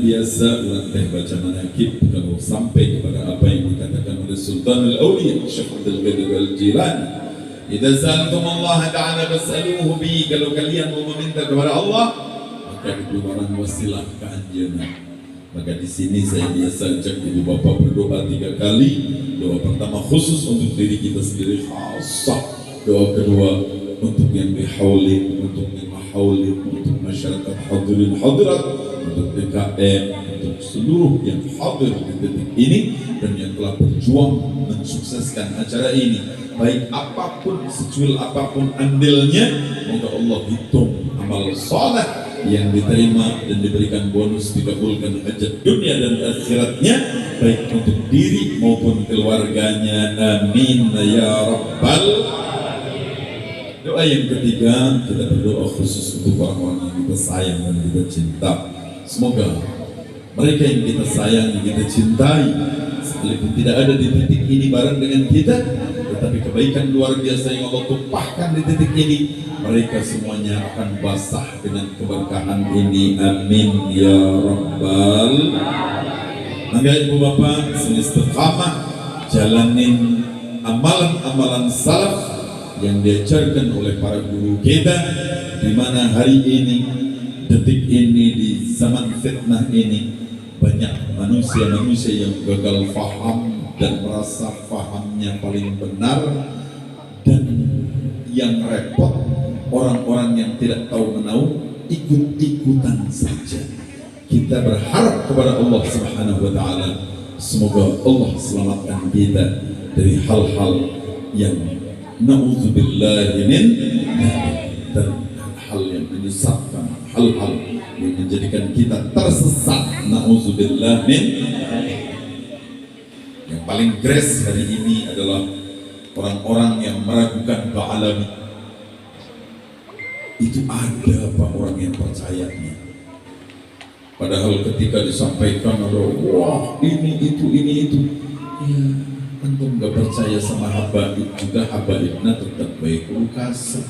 biasa orang teh baca manaqib kalau sampai kepada apa yang dikatakan oleh Sultan Al-Awliya Syekh Abdul Qadir Al-Jilani, idza sa'altum Allah ta'ala fas'aluhu bi, kalau kalian mau meminta kepada Allah maka itu orang wasilah ke anjeunna. Maka di sini saya biasa ajak ibu bapak berdoa 3 kali. Doa pertama khusus untuk diri kita sendiri khasah, doa kedua untuk yang bihaulin, untuk yang mahaulin, untuk masyarakat hadirin hadirat, untuk DKM, untuk seluruh yang hadir di detik ini dan yang telah berjuang mensukseskan acara ini. Baik apapun, secuil apapun andilnya, moga Allah hitung amal saleh yang diterima dan diberikan bonus, dikabulkan hajat dunia dan akhiratnya, baik untuk diri maupun keluarganya. Amin ya rabbal. Doa yang ketiga, kita berdoa khusus untuk orang-orang yang kita sayang dan kita cinta. Semoga mereka yang kita sayang, yang kita cintai, sekalipun tidak ada di titik ini bareng dengan kita, tetapi kebaikan luar biasa yang Allah tumpahkan di titik ini, mereka semuanya akan basah dengan keberkahan ini. Amin ya rabbal. Maka ibu bapak sini istiqamah jalanin amalan-amalan salaf yang diajarkan oleh para guru kita, di mana hari ini, detik ini, di zaman fitnah ini, banyak manusia-manusia yang gagal faham dan merasa fahamnya paling benar, dan yang repot orang-orang yang tidak tahu menahu ikut-ikutan saja. Kita berharap kepada Allah Subhanahu wa taala, semoga Allah selamatkan kita dari hal-hal yang na'udzubillahi min dan hal yang menyesatkan, hal-hal yang menjadikan kita tersesat. Na'udzubillahi min. Yang paling gres hari ini adalah orang-orang yang meragukan Ba'alawi. Itu ada apa orang yang percayanya, padahal ketika disampaikan ada wah ini itu ya, antum gak percaya sama habaib juga, habaibna tetap baik lukas.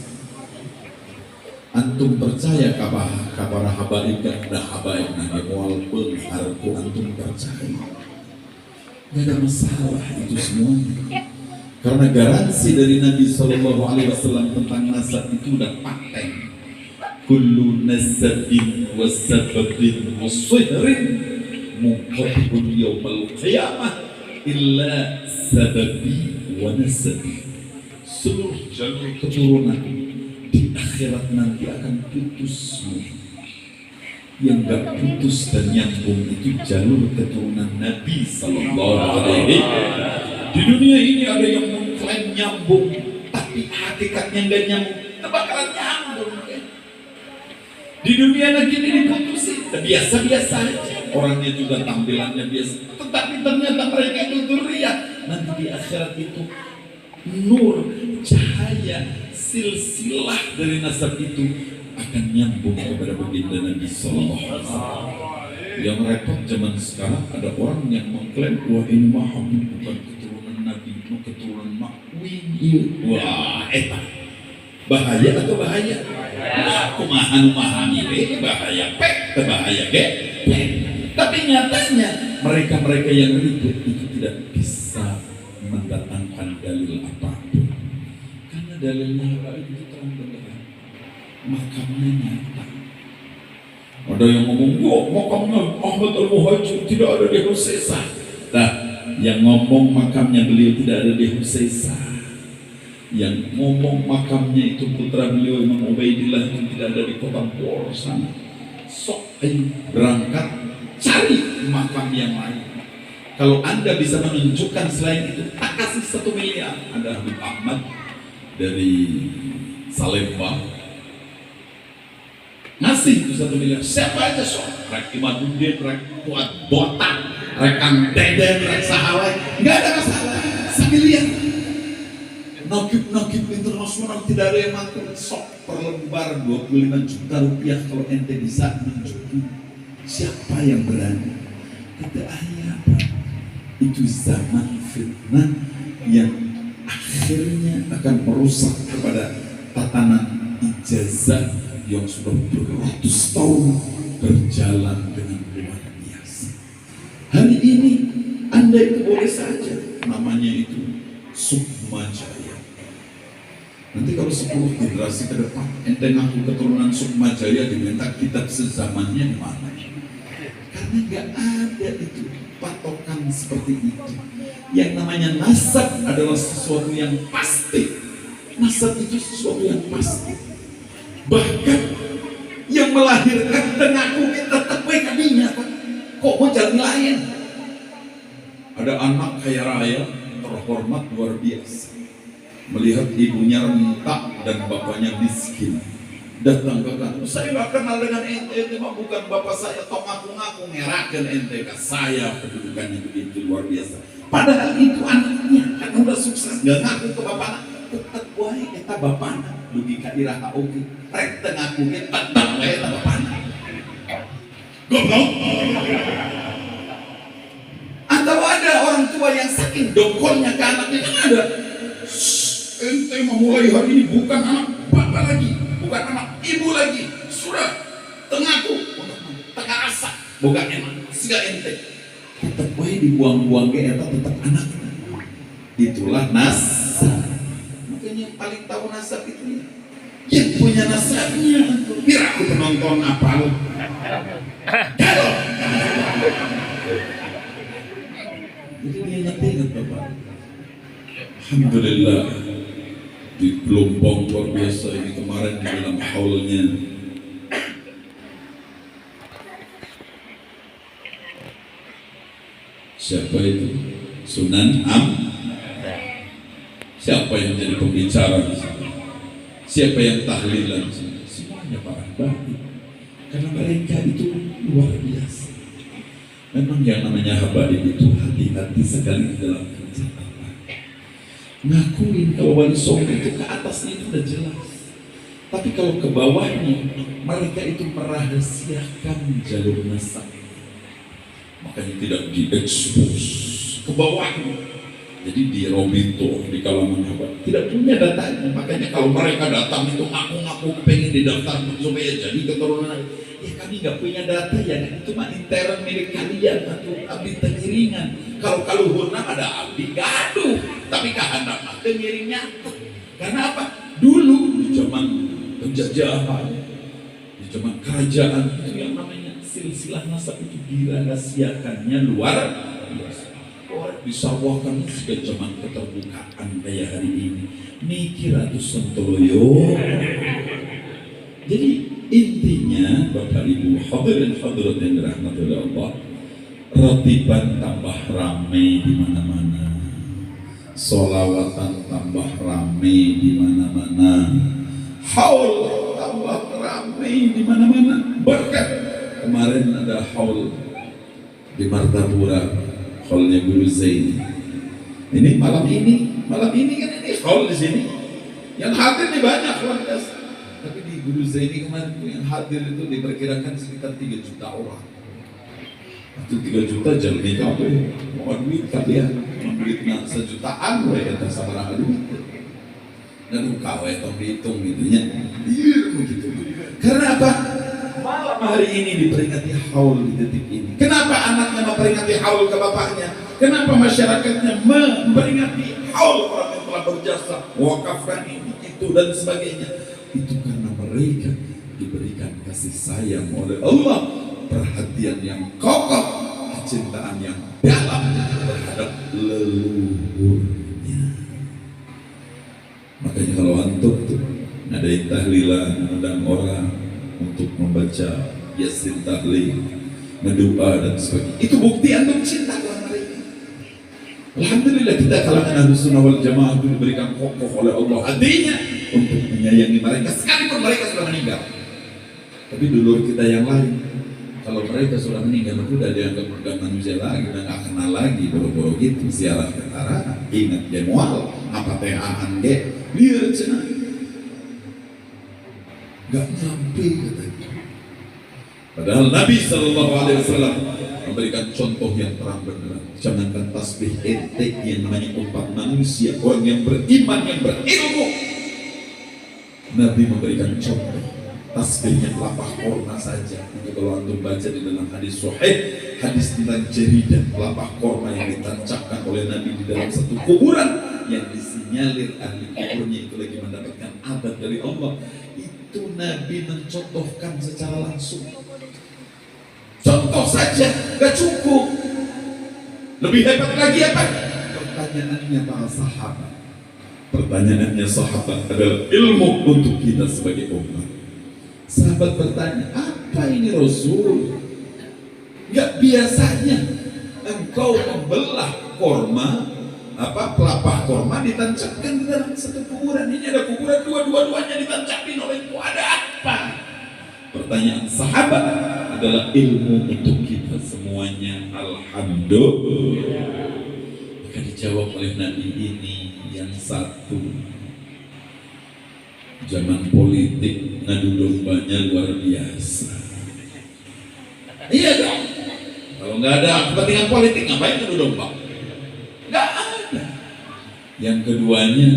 Antum percaya kabar habaib gak ada habaibna walaupun harku antum percaya, gak ada masalah itu semuanya, karena garansi dari Nabi SAW tentang nasab itu udah paten. Kullu nasabin wa sababin wa sihrin muqaddibun yawmal qiyamah illa sababi wa nasabi. Seluruh jalur keturunan di akhirat nanti akan putus. Yang gak putus dan nyambung itu jalur keturunan Nabi SAW. Di dunia ini ada yang mengklaim nyambung, tapi hakikatnya gak nyambung, bakalan nyambung. Di dunia lagi ini diputusin, biasa-biasa aja. Orangnya juga tampilannya biasa, tetapi ternyata mereka itu dzurriyyah. Nanti di akhirat itu nur, cahaya, silsilah dari nasab itu akan nyambung kepada baginda Nabi Sallallahu Alaihi Wasallam. Yang repot zaman sekarang ada orang yang mengklaim wah ini mah bukan keturunan Nabi, itu keturunan makwin. Wah, eta bahaya atau bahaya? Aku memahami bahaya bahaya tapi nyatanya mereka yang ribut itu tidak bisa mendatangkan dalil apapun, karena dalilnya itu terang benderang, makamnya nyata. Ada yang ngomong makamnya Ahmad Al-Muhajir tidak ada di Husaisah. Nah, yang ngomong makamnya beliau tidak ada di Husaisah, yang ngomong makamnya itu putra beliau Imam Ubaidillah itu tidak ada di kota Bor sana. Sok berangkat cari makam yang lain. Kalau Anda bisa menunjukkan selain itu, tak kasih 1 miliar. Ada Habib Ahmad dari Salemba ngasih itu 1 miliar. Siapa aja sok, rek Imaduddin, rek Kuat Botak, rek Kang Deden, rek Sahawai, nggak ada masalah. 1 miliar. Nagib internasional tidak ada yang mampu. Sok per lembar 25 juta rupiah kalau ente bisa menunjukin. Siapa yang berani? Kata ayah, itu zaman fitnah yang akhirnya akan merusak kepada tatanan ijazah yang sudah beratus tahun berjalan dengan luar Anda itu boleh saja, namanya itu Sukma Jaya. Nanti kalau 10 generasi ke depan ente ngaku keturunan Sukma Jaya, diminta kitab sezamannya mana? Karena nggak ada itu patokan seperti itu. Yang namanya nasab adalah sesuatu yang pasti. Nasab itu sesuatu yang pasti. Bahkan yang melahirkan tengaku kita tetap baik kadinya, Pak. Kok mau jalan lain? Ada anak kaya raya, terhormat luar biasa, melihat ibunya rentak dan bapaknya miskin, datang ke kantor. Saya gak kenal dengan ente mah bukan bapak saya, toh ngaku-ngaku ngerakan ente ke saya, kedudukannya begitu luar biasa. Padahal itu anaknya, kan udah sukses, gak ngaku ke bapaknya, tetap wae eta bapaknya, logika iraha oke, rek ngaku tetap wae eta bapaknya. Goblok. Atau ada orang tua yang saking dongkolnya ke anaknya, kan ada. Ente memulai hari ini bukan anak bapak lagi, bukan anak ibu lagi, sudah tengaku, tengah rasa, bukan enak, siga ente. Tetap wae dibuang-buang ke eta tetap anak. Itulah nasab. Makanya yang paling tahu nasab itu yang punya nasabnya. Biar aku penonton apal. Kalau jadi dia nyetir Bapak. Alhamdulillah, di gelombang luar biasa ini kemarin di dalam haulnya siapa itu? Sunan siapa yang jadi pembicara di sini? Siapa yang tahlilan di sini? Semuanya para baik. Karena mereka itu luar biasa. Memang yang namanya habaib itu hati-hati sekali di dalam kerja apa. Ngakuin kalau wali songo itu ke atasnya itu udah jelas. Tapi kalau ke bawahnya, mereka itu merahasiakan jalur nasab. Makanya tidak diekspos ke bawahnya. Jadi di Robito, di kalangan habaib tidak punya datanya. Makanya kalau mereka datang itu ngaku-ngaku pengen didaftar supaya jadi keturunan. Ya kami nggak punya data ya, itu mah intern milik kalian atau abdi tengiringan. Kalau luhurna ada abdi gaduh, tapi kehendak mah tengiringnya. Karena apa? Dulu di zaman penjajahan, di zaman kerajaan itu yang namanya silsilah nasab itu dirahasiakannya luar biasa. Orang disawahkan sejak zaman keterbukaan kayak hari ini. Mikir atuh sentoloyo. Jadi intinya Bapak Ibu hadirin hadirat yang dirahmati oleh Allah, ratiban tambah rame di mana-mana, sholawatan tambah rame di mana-mana, haul tambah rame di mana-mana. Bahkan kemarin ada haul di Martapura, haulnya Guru Zaini. Ini malam ini kan ini haul di sini. Yang hadir nih banyak luar biasa. Tapi di Guru Zaini kemarin itu yang hadir itu diperkirakan sekitar 3 juta orang. Itu 3 juta jalan nikah apa ya? Mau duit kalian, duitnya sejutaan loh ya, sama ada duit. Dan kau itu dihitung gitunya, iya begitu. Karena apa? Malam hari ini diperingati haul di detik ini. Kenapa anaknya memperingati haul ke bapaknya? Kenapa masyarakatnya memperingati haul orang yang telah berjasa, wakafkan ini, itu dan sebagainya? Itu karena mereka diberikan kasih sayang oleh Allah, perhatian yang kokoh, kecintaan yang dalam terhadap leluhurnya. Makanya kalau antum tuh ngadain tahlilan, ngundang orang untuk membaca yasin tahlil, mendoa dan sebagainya, itu bukti antum cinta kepada mereka. Alhamdulillah kita kalangan Ahlussunnah wal Jamaah itu diberikan kokoh oleh Allah hatinya untuk menyayangi mereka sekalipun mereka sudah meninggal. Tapi dulur kita yang lain, kalau mereka sudah meninggal itu udah dianggap bukan manusia lagi, udah nggak kenal lagi, boro-boro gitu, siaran ketara, ingat dia mual, apa tehaan ge, liar cina, nggak nyampe katanya. Padahal Nabi SAW memberikan contoh yang terang benderang. Jangankan tasbih ente yang namanya umat manusia, orang yang beriman, yang berilmu, Nabi memberikan contoh. tasbihnya pelapah korma saja. Itu kalau antum baca di dalam hadis sahih, hadis tentang jeridan pelapah korma yang ditancapkan oleh Nabi di dalam satu kuburan, yang disinyalir ahli kuburnya itu lagi mendapatkan adab dari Allah. Itu Nabi mencontohkan secara langsung. Contoh saja gak cukup. Lebih hebat lagi apa? Pertanyaannya para sahabat. Pertanyaannya sahabat adalah ilmu untuk kita sebagai umat. Sahabat bertanya, apa ini Rasul? Gak biasanya engkau membelah korma, pelapah korma ditancapkan di dalam satu kuburan. Ini ada kuburan dua-duanya ditancapin oleh itu. Ada apa? Pertanyaan sahabat adalah ilmu untuk kita semuanya. Alhamdulillah. Maka dijawab oleh Nabi ini yang satu. Zaman politik ngadu dombanya luar biasa. Iya dong. Kalau nggak ada kepentingan politik ngapain ngadu domba? Nggak ada. Yang keduanya,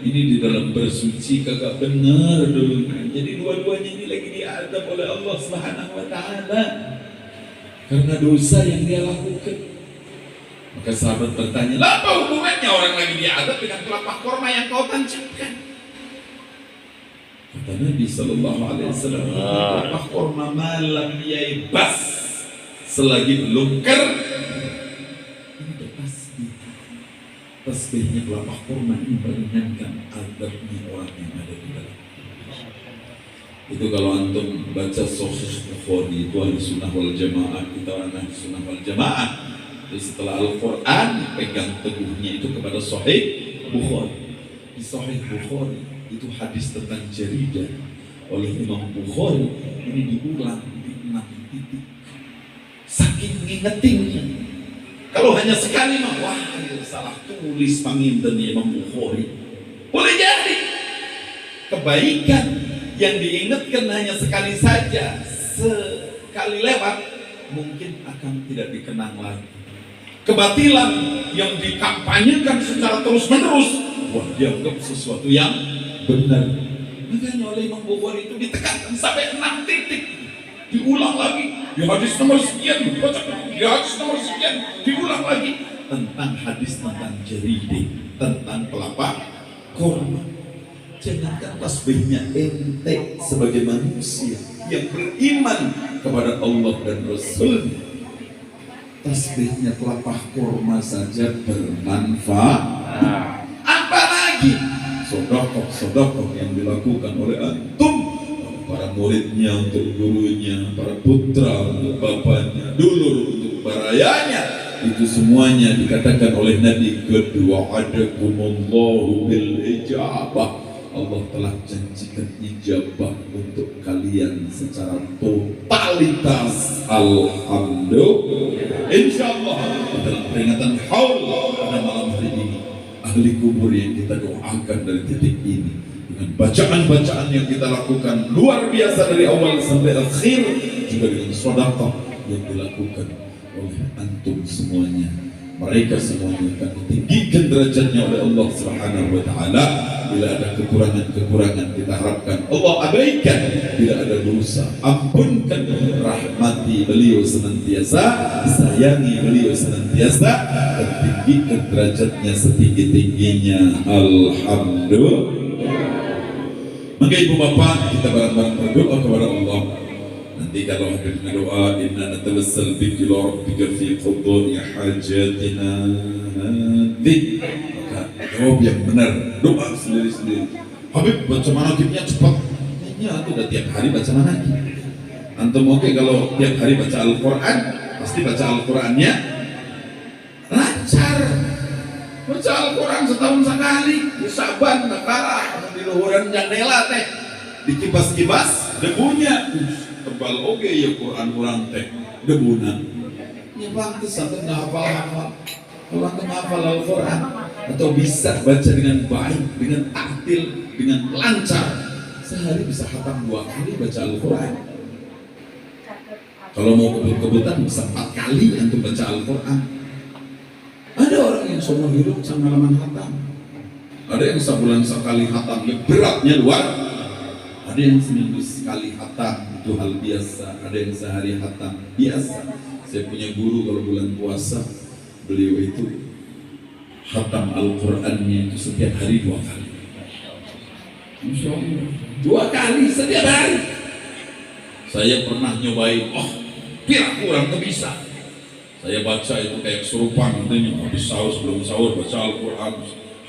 ini di dalam bersuci kagak benar dulu. Jadi dua-duanya ini lagi diadab oleh Allah Subhanahu wa taala karena dosa yang dia lakukan. Maka sahabat bertanya, apa hubungannya orang lagi diadab dengan pelapah korma yang kau tancapkan? Kata Nabi sallallahu alaihi wasallam, pelapah korma malam yaibas, selagi belum kering. Ini bertasbih. Tasbihnya pelapah korma ini meringankan adabnya orang yang ada di dalam. Itu kalau antum baca Sahih Bukhari, itu ahli sunnah wal jamaah, kita orang ahli sunnah wal jamaah. Jadi setelah Al-Quran, pegang teguhnya itu kepada Sahih Bukhari. Di Sahih Bukhari itu hadis tentang jeridah oleh Imam Bukhari ini diulang di 6 titik. Saking ngingetinnya. Kalau hanya sekali mah, wah salah tulis panginten Imam Bukhari. Boleh jadi kebaikan yang diingatkan hanya sekali saja, sekali lewat, mungkin akan tidak dikenang lagi. Kebatilan yang dikampanyekan secara terus-menerus, wah dianggap sesuatu yang benar. Makanya oleh Imam Bukhari itu ditekankan sampai 6 titik, diulang lagi di hadis nomor sekian, di hadis nomor sekian, diulang lagi tentang hadis tentang jeridah, tentang pelapah korma. Jangankan tasbihnya ente sebagai manusia yang beriman kepada Allah dan Rasul, tasbihnya pelapah korma saja bermanfaat. Apalagi sodokoh yang dilakukan oleh antum, para muridnya untuk gurunya, para putra untuk bapaknya, dulur untuk barayanya. Itu semuanya dikatakan oleh Nabi, kedua adakumullahu bil ijabah. Allah telah janjikan ijabah untuk kalian secara totalitas. Alhamdulillah. Insyaallah dalam peringatan haul pada malam hari ini, ahli kubur yang kita doakan dari titik ini dengan bacaan-bacaan yang kita lakukan luar biasa dari awal sampai akhir, juga dengan sedekah yang dilakukan oleh antum semuanya. Mereka semuanya akan ditinggikan derajatnya oleh Allah Subhanahu wa taala. Bila ada kekurangan-kekurangan, kita harapkan Allah abaikan. Bila ada dosa, ampunkan, rahmati beliau senantiasa, sayangi beliau senantiasa, dan tinggikan derajatnya setinggi-tingginya. Alhamdulillah. Maka ibu bapak, kita bareng-bareng berdoa kepada Allah. Nanti kalau ada doa, inna natawassal bika ila rabbika fi qada'i hajatina nanti, maka jawab yang benar, doa sendiri-sendiri. Habib baca manaqibnya cepat. Ini aku udah tiap hari baca manaqib. Antum oke kalau tiap hari baca Al-Quran, pasti baca Al-Qurannya lancar. Baca Al-Quran setahun sekali, di Saban, Nakarah, di luhuran jendela teh, dikipas-kipas debunya. Tebal oke ya Quran orang teh debunan. Ya pantes sampai nggak hafal-hafal. Kalau antum hafal Al-Quran atau bisa baca dengan baik, dengan taktil, dengan lancar, sehari bisa khatam 2 kali baca Al-Quran. Kalau mau kebut-kebutan bisa 4 kali antum baca Al-Quran. Ada orang yang seumur hidup sama halaman khatam. Ada yang sebulan sekali khatam, beratnya luar. Ada yang seminggu sekali khatam, itu hal biasa. Ada yang sehari khatam, biasa. Saya punya guru kalau bulan puasa, beliau itu khatam Al-Qur'annya itu setiap hari 2 kali. Masya Allah, 2 kali setiap hari. Saya pernah nyobain, kurang bisa. Saya baca itu kayak kesurupan, intinya habis sahur, sebelum sahur baca Al-Quran,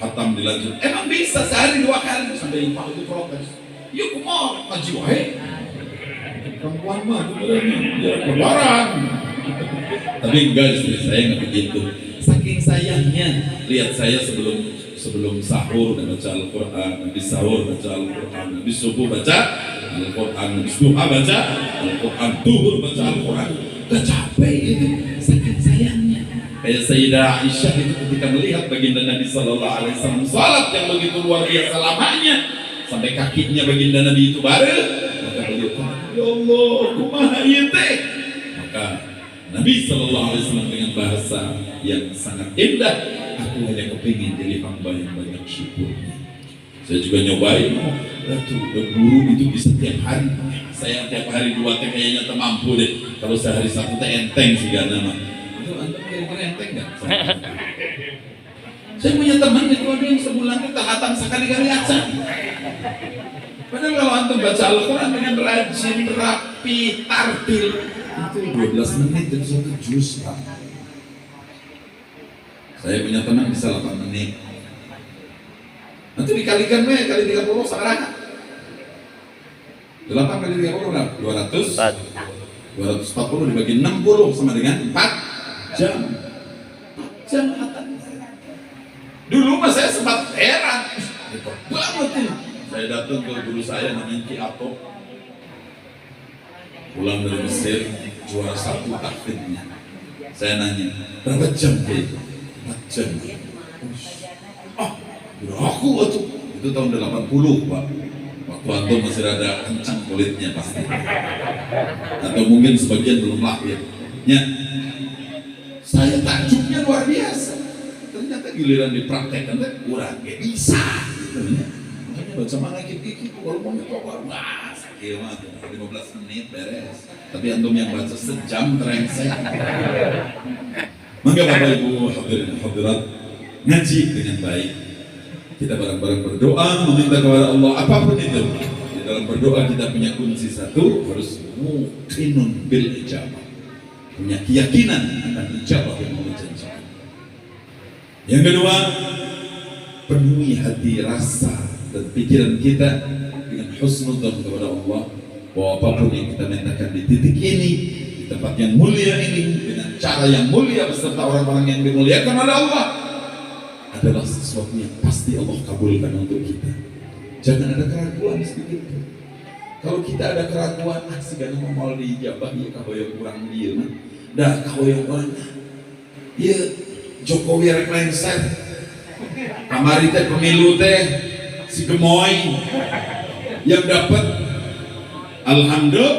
khatam dilanjut. Emang bisa sehari 2 kali. Sampai Pak itu protes, yuk kumau ngaji wae. Perempuan mah sebenarnya ya kebaran. Tapi enggak, istri saya nggak begitu. Saking sayangnya, lihat saya sebelum sahur baca Al-Quran, habis sahur baca Al-Quran, habis subuh baca Al-Quran, habis duha baca Al-Quran, duhur baca Al-Quran. Gak capek itu, saking sayangnya. Kayak Sayyidah Aisyah itu ketika melihat baginda Nabi Sallallahu Alaihi Wasallam salat yang begitu luar biasa lamanya, sampai kakinya baginda Nabi itu bareng, maka beliau kata, ya Allah, kumaha ieu teh? Maka Nabi Sallallahu Alaihi Wasallam dengan bahasa yang sangat indah, aku hanya kepingin jadi hamba yang banyak syukurnya. Saya juga nyobain, guru itu bisa tiap hari. Saya tiap hari 2 teh kayaknya mampu deh. Kalau sehari 1 teh enteng sih gak nama. Itu antum kira-kira enteng gak? Saya punya teman itu ada yang sebulan itu khatam sekali-kali aja. Padahal kalau antum baca Al-Quran dengan rajin, rapi, tartil, itu 12 menit dan 1 juz. Saya punya teman bisa 8 menit. Nanti dikalikan kali 30 sekarang. 8 kali 30 berapa? 240 dibagi 60 sama dengan 4 jam. 4 jam khatam. Dulu mah saya sempat heran. Banget ini. Saya datang ke guru saya namanya Ki Ato. Pulang dari Mesir, juara 1 tahfidnya. Saya nanya, berapa jam Ki? 4 jam. Aku waktu itu tahun 80 Pak. Waktu antum masih ada kencang kulitnya pasti. Atau mungkin sebagian belum lahir. Ya. Saya takjubnya luar biasa. Ternyata giliran dipraktekkan kurang bisa. Makanya baca mana gitu kalau mau nyoba wah sakit banget 15 menit beres. Tapi antum yang baca sejam terengsek. Maka Bapak Ibu hadirin hadirat, ngaji dengan baik. Kita bareng-bareng berdoa, meminta kepada Allah apapun itu. Di dalam berdoa kita punya kunci satu, harus muqinun bil ijabah, punya keyakinan akan ijabah yang Allah janjikan. Yang kedua, penuhi hati, rasa dan pikiran kita dengan husnudzon kepada Allah, bahwa apapun yang kita mintakan di titik ini, di tempat yang mulia ini, dengan cara yang mulia beserta orang-orang yang dimuliakan oleh Allah, adalah sesuatu yang pasti Allah kabulkan untuk kita. Jangan ada keraguan sedikit pun. Kalau kita ada keraguan, segala mau dijabah, ya kau yang kurang dia, dah kau yang kurang, ya Jokowi rek lengser, kamari teh pemilu teh si gemoy yang dapat, alhamdulillah.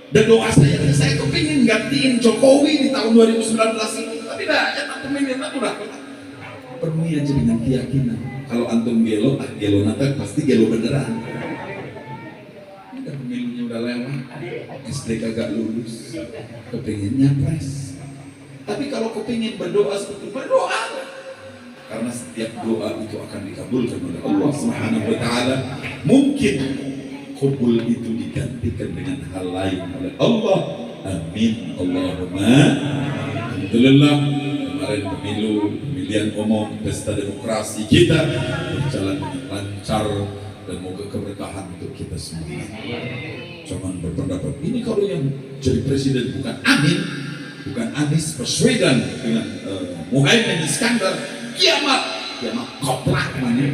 Dan doa saya kepingin gantiin Jokowi di tahun 2019 ini. Tapi dah, ya tak pemilihan aku dah. Penuhi aja dengan keyakinan. Kalau antum gelo, gelo nanti pasti gelo beneran. Udah pemilunya udah lewat, SD kagak lulus, kepingin nyapres. Tapi kalau kepingin berdoa seperti berdoa, karena setiap doa itu akan dikabulkan oleh Allah Subhanahu Wa Taala. Mungkin kubul itu digantikan dengan hal lain oleh Allah. Amin Allahumma. Alhamdulillah, kemarin pemilihan umum pesta demokrasi kita berjalan dengan lancar dan moga keberkahan untuk kita semua. Jangan berpendapat ini kalau yang jadi presiden bukan Amin, bukan Anies Baswedan dengan Muhaimin Iskandar, kiamat koplak mana.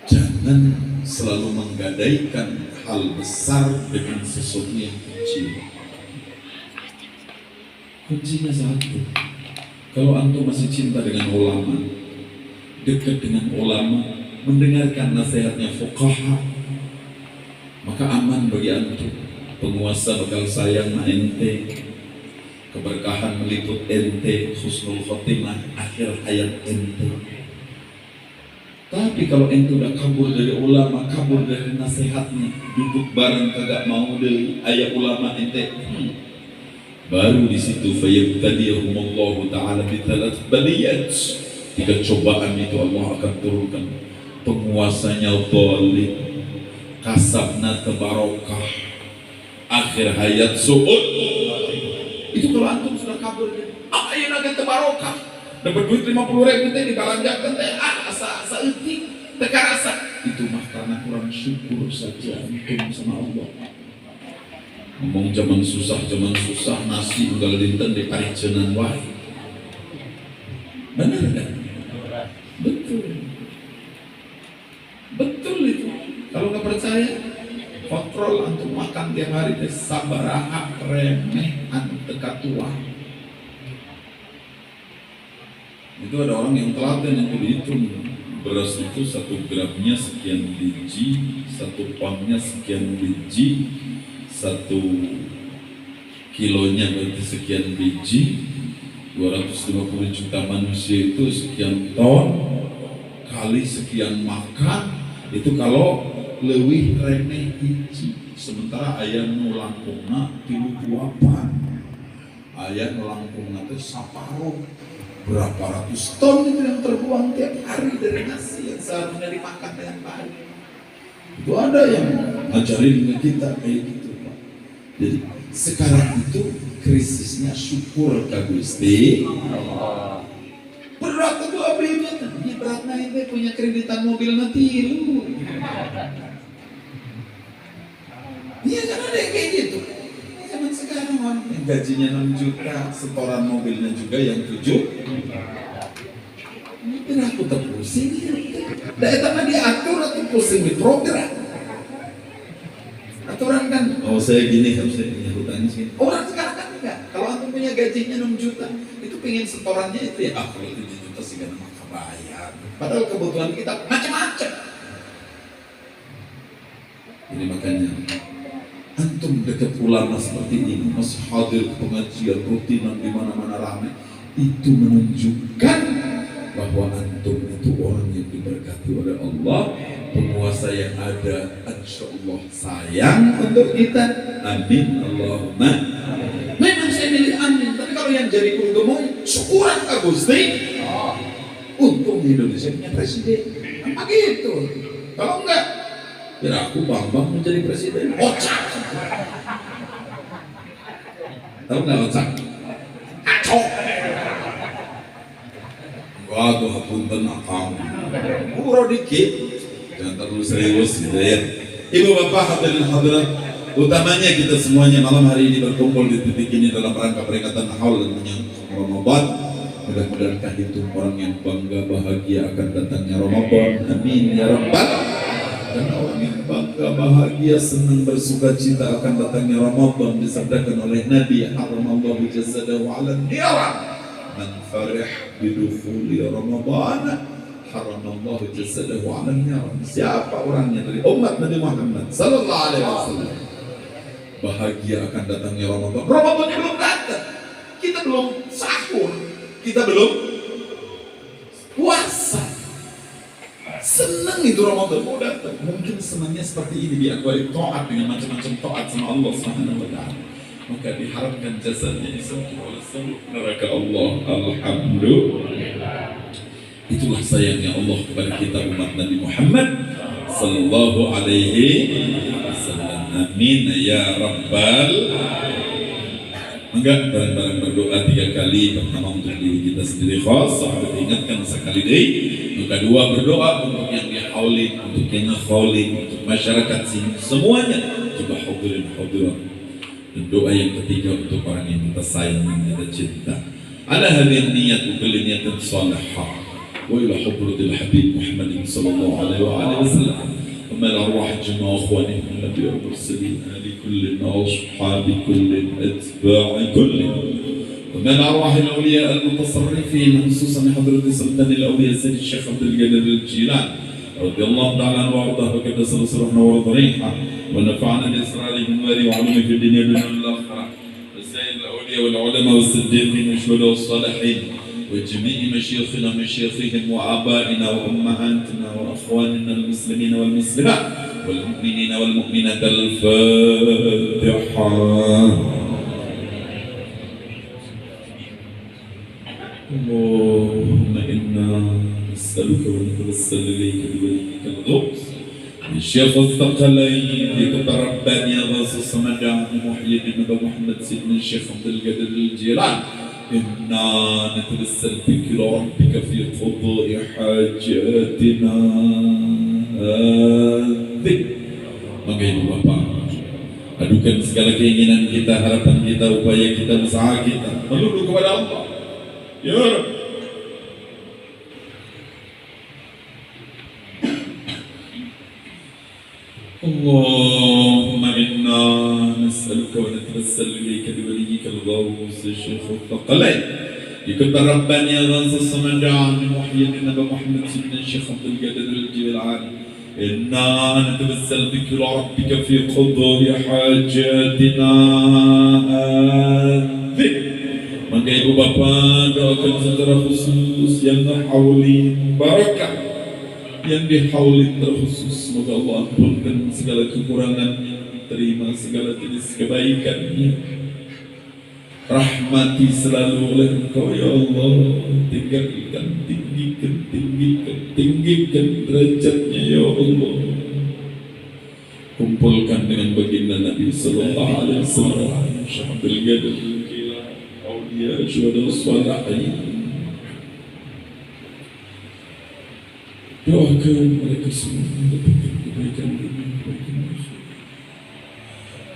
Jangan selalu menggadaikan hal besar dengan sesuatu yang kecil. Kuncinya satu, kalau antum masih cinta dengan ulama, dekat dengan ulama, mendengarkan nasihatnya fuqaha, maka aman bagi antum. Penguasa bakal sayang ente, keberkahan meliput ente, husnul khotimah akhir hayat ente. Tapi kalau ente udah kabur dari ulama, kabur dari nasihatnya, duduk bareng kagak mau dari ayat ulama ente, baru di situ fayabtaliyahumullahu ta'ala bitalat baliyat. Jika cobaan itu Allah akan turunkan penguasanya dhalim, kasabna tabarokah, akhir hayat su'ud. Itu kalau antum sudah kabur dari ayo naga tabarokah, dapat duit 50.000 teh dibalanjakan teh asa euting teu karasa, itu mah karena kurang syukur saja antum sama Allah. Ngomong zaman susah nasi unggal dinten di pariceunaan wae. Benar kan? Betul itu. Kalau nggak percaya, kontrol antum makan tiap hari teh sabaraha remeh anu tua. Itu ada orang yang telaten yang berhitung beras itu 1 gramnya sekian biji, 1 poundnya sekian biji, 1 kilonya berarti sekian biji, 250 juta manusia itu sekian ton kali sekian makan, itu kalau leuwih reneh hiji. Sementara aya nu langkungna 38, aya nu langkungna teh saparoh. Berapa ratus ton itu yang terbuang tiap hari dari nasi yang seharusnya dimakan dengan baik. Itu ada yang ngajarin ke kita kayak gitu, Pak. Jadi sekarang itu krisisnya syukur ka Gusti Allah. Berat itu apa itu? Ini beratnya itu punya kreditan mobil nanti lu. Iya kan ada yang kayak gitu. Zaman sekarang orang yang gajinya 6 juta, setoran mobilnya juga yang 7. Ini aku terpusing. Dah itu mah diatur atau pusing di program. Aturan kan, oh saya gini harus saya punya hutangnya segini. Orang sekarang kan enggak. Kalau antum punya gajinya 6 juta, itu pengen setorannya itu ya. Kalau 7 juta sih gak maka bayar. Padahal kebutuhan kita macam-macam. Ini makanya antum dekat ulama seperti ini, masih hadir pengajian rutinan di mana-mana ramai, itu menunjukkan bahwa antum itu orang yang diberkati oleh Allah, penguasa yang ada, insya Allah sayang untuk kita. Amin Allahumma. Memang saya milih amin, tapi kalau yang jadi kulgemoy, syukuran ka Gusti. Untung di Indonesia punya presiden, apa gitu? Kalau enggak, kira aku Bambang menjadi presiden. Ocak. Tahu nggak ocak? Acok. Waduh, punten akang. Murah dikit. Jangan terlalu serius gitu ya. Ibu bapak hadirin hadirat, utamanya kita semuanya malam hari ini berkumpul di titik ini dalam rangka peringatan haul dan menyambut Ramadan. Mudah-mudahan kehidupan orang yang bangga bahagia akan datangnya Ramadan. Amin ya rabbal. Dan orang yang bangga, bahagia, senang, bersuka cita akan datangnya Ramadan disabdakan oleh Nabi haramallahu jasadahu ala nira. Man farih bidukhuli Ramadan haramallahu jasadahu ala nira. Siapa orangnya dari umat Nabi Muhammad sallallahu alaihi wasallam bahagia akan datangnya Ramadan. Ramadannya belum datang. Kita belum sahur. Kita belum puasa. Senang itu Ramadan mau datang. Mungkin senangnya seperti ini diakui taat dengan macam-macam taat sama Allah Subhanahu wa taala. Maka diharapkan jasadnya oleh seluruh neraka Allah. Alhamdulillah. Itulah sayangnya Allah kepada kita umat Nabi Muhammad sallallahu alaihi wasallam. Amin ya rabbal. Enggak, bareng-bareng berdoa 3 kali. Pertama untuk diri kita sendiri khas, sahabat ingatkan sekali deh. Yang kedua berdoa untuk yang dihaulin, untuk yang ngehaulin, untuk masyarakat sini semuanya juga hadirin hadirat. Dan doa yang ketiga untuk orang yang kita sayang dan kita cinta. Ala hadhihi niat kulli niyatin salihah wa ila hadratil habib Muhammad sallallahu alaihi wasallam. وما الأرواح جميع أخوانهم النبي والمرسلين لكل أصحاب كل أتباع كل وما الأرواح الأولياء المتصرفين خصوصا حضرة سلطان الأولياء سيد الشيخ عبد القادر الجيلاني رضي الله تعالى عنه وأرضاه وكذا سرحنا ورضريحه ونفعنا بأسراره وعلومه في الدنيا والآخرة والسيد الأولياء والعلماء والصديقين والشهداء والصالحين وجميع مشايخنا مشايخهم وآبائنا وأمهاتنا وأخواننا المسلمين والمسلمات والمؤمنين والمؤمنات. الفاتحة. اللهم إنا نسألك ونتوسل إليك بوليك الغوث الشيخ الثقلين يتربان يا غاص الصمد محي الدين محمد سيدنا الشيخ عبد القادر الجيلاني. إنا نتوسل بك إلى ربك في قضاء حاجاتنا هذه. Maka ibu bapak, adukan segala keinginan kita, harapan kita, upaya kita, usaha kita melulu kepada Allah. Ya Rabb. Allahumma inna nas'aluka wa natawassal ilayka bi waliyyika al-ghawth Syekh Al-Thaqalain يكبر ربنا يا غاص الصمد محي الدين محمد سيدنا الشيخ عبد القادر الجيلاني. إنا نتوسل بك إلى ربك في قضاء حاجاتنا هذه. Maka ibu bapak doakan secara khusus yang haulin barakah, yang dihaulin terkhusus. Semoga Allah ampunkan segala kekurangannya, terima segala jenis kebaikannya, rahmati selalu oleh Engkau ya Allah. Tinggikan derajatnya ya Allah. Kumpulkan dengan baginda Nabi Sallallahu Alaihi Wasallam, Syekh Abdul Qadir ya syuhada sholihin. Doakan mereka semua mendapatkan kebaikan dunia, kebaikan akhirat.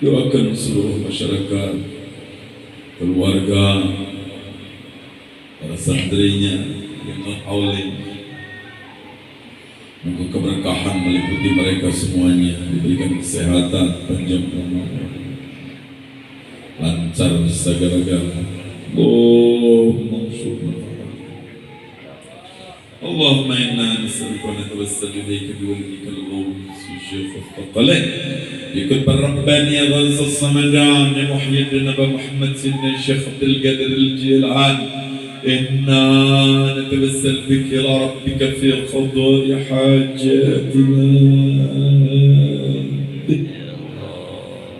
Doakan seluruh masyarakat, keluarga, para santrinya yang haulin. Moga keberkahan meliputi mereka semuanya, diberikan kesehatan, panjang umur, lancar segala-galanya. اللهم إنا نسألك ونتوسل إليك بوليك الغوث الشيخ الثقلين يكبر رباني يا غوث الصمدان محي الدين محمد سيدنا الشيخ عبد القادر الجيلاني. إنا نتوسل بك إلى ربك في قضاء حاجاتنا.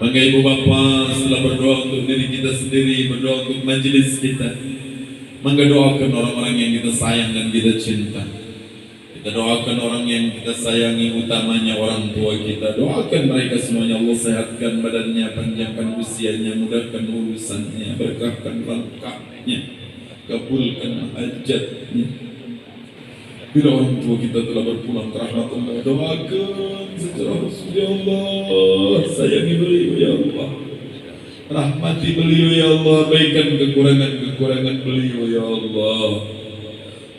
Maka ibu bapak setelah berdoa untuk diri kita sendiri, berdoa untuk majelis kita, maka doakan orang-orang yang kita sayang dan kita cinta. Kita doakan orang yang kita sayangi, utamanya orang tua kita. Doakan mereka semuanya, Allah sehatkan badannya, panjangkan usianya, mudahkan urusannya, berkahkan langkahnya, kabulkan hajatnya. Bila orang tua kita telah berpulang ke rahmat Allah, doakan secara khusus ya Allah, sayangi beliau ya Allah, rahmati beliau ya Allah, baikkan kekurangan beliau ya Allah,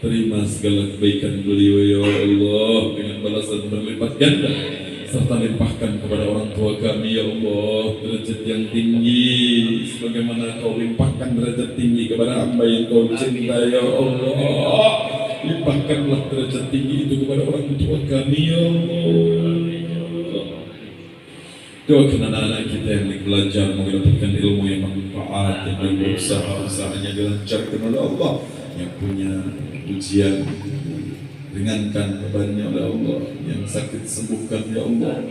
terima segala kebaikan beliau ya Allah dengan balasan berlipat ganda, serta limpahkan kepada orang tua kami ya Allah derajat yang tinggi sebagaimana Kau limpahkan derajat tinggi kepada hamba yang Kau cinta ya Allah. Limpahkanlah derajat tinggi itu kepada orang tua kami ya Allah. Doakan anak-anak kita yang belajar mendapatkan ilmu yang bermanfaat, yang berusaha-usahanya dilancarkan oleh Allah, yang punya ujian ringankan bebannya oleh Allah, yang sakit sembuhkan ya Allah.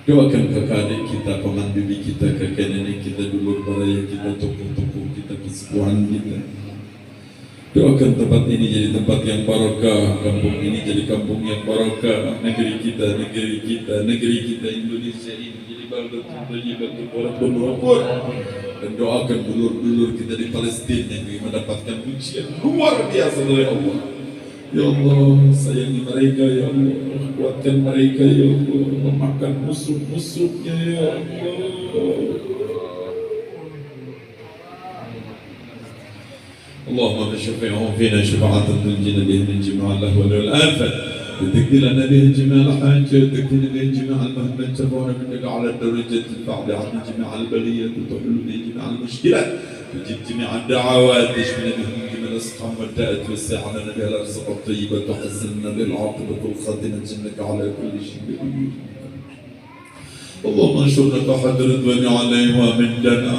Doakan kakak adik kita, paman bibi kita, kakek nenek kita, dulur baraya kita, tokoh-tokoh kita, kesepuhan kita. Doakan tempat ini jadi tempat yang barokah, kampung ini jadi kampung yang barokah, negeri kita Indonesia ini jadi baldatun thayyibatun wa rabbun ghafur. Dan doakan dulur-dulur kita di Palestina yang mendapatkan ujian luar biasa dari Allah. Ya Allah, sayangi mereka ya Allah, kuatkan mereka ya Allah, memakan musuh-musuhnya ya Allah. اللهم شفعهم فينا شفاعة تنجينا بها من جميع اللهو والآفات وتقضي لنا بها جميع الحاجات وتكفينا بها جميع المهمات ترفعنا منك على الدرجات البعد عن جميع البليات وتحل بها جميع المشكلات وتجيب جميع الدعوات تشفينا بها من جميع الأسقام والداءات وسع لنا بها الأرزاق الطيبة وتحسن بها العاقبة والخاتمة إنك على كل شيء قدير. اللهم انشرنا تحت رضوان عليه ومن لنا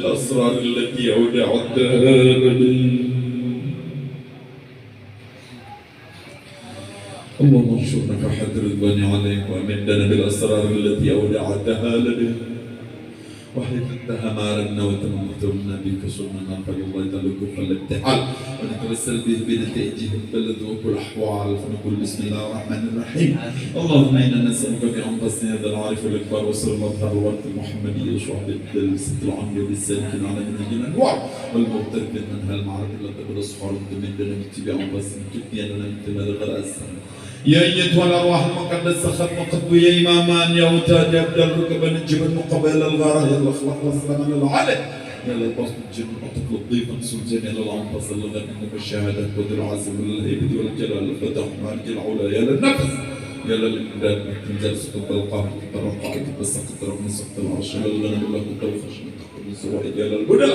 بالأسرار التي أودعتها لدي. اللهم انشرنا فرحة رضوان عليك وأمدنا بالأسرار التي أودعتها لدي. وحيث انتهى ما أردنا وتمنينا بك سننا فلله تعالى كف الابتحال ونتوسل به بنتائجه البلد وكل أحوال فنقول بسم الله الرحمن الرحيم. اللهم إنا نسألك بأنفسنا هذا العارف الأكبر وسر المظهر والوقت المحمدي وشعب الست العمر بالسالكين على منهج الأنوار والمغترب منها المعرض التي بالأصحار مدنا باتباع أنفسنا كتنيا لنا من تمال غرأسنا. يا أيتها الأرواح المقدسة ختم قطب يا إمامان يا أوتاد يا أبدال ركبان الجبل مقابل الغارة يا الله خلق والسلام العالم يا الله البسط الجبل أطلق ضيفا نسول جميع الأنفس الذي منك الشهادة قدر العزم والهيبة والجلال الفتح مارج العلا يا للنفس يا للإمداد تنزل سقط القهر تترقع تتسقط ربنا سقط العرش يا للغنم الله قدر الخشم من سوائد يا للبدل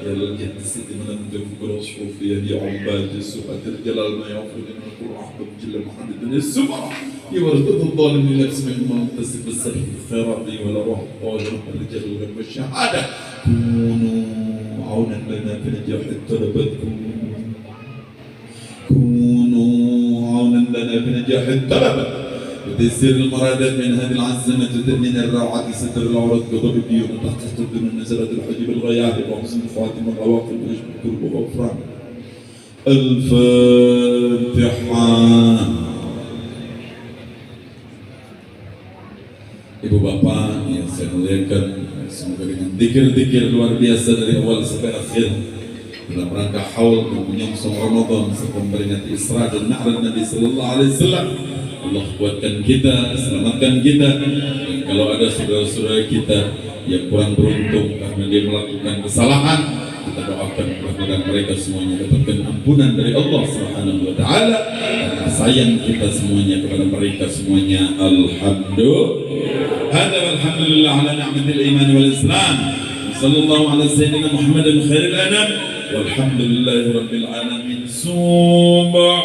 يا للجهد السيد من المدف كل الصحوف يا عباد السوء الجلال ما يعفو من كل أحبب جل محمد السمرة يورد الظالم لنفس مما منتسب بالسر الخيرات والأرواح الطاهرة الرجال الغيب والشهادة كونوا عونا لنا في نجاح الطلبات كونوا عونا لنا في نجاح الطلبة وتيسير المرادات من هذه العزمة تأمين الروعة ستر العورات بضرب الديون تحقيق الدنيا نزلت الحجب الغياب وحسن الخواتم العواقب ويجب القلوب وغفران. الفاتحة. Ibu bapak yang saya muliakan, semoga dengan zikir-zikir luar biasa dari awal sampai akhir dalam rangka haul dan menyongsong Ramadan serta memperingati Isra dan Mi'raj Nabi Sallallahu Alaihi Wasallam, Allah kuatkan kita, selamatkan kita. Dan kalau ada saudara-saudara kita yang kurang beruntung karena dia melakukan kesalahan, kita doakan mudah-mudahan mereka semuanya dapatkan ampunan dari Allah Subhanahu wa taala. Sayang kita semuanya kepada mereka semuanya. Alhamdulillah. Hada walhamdulillah ala ni'matil iman wal islam. Sallallahu ala sayyidina Muhammadin khairil anam. Walhamdulillahi rabbil alamin. Subhanallah.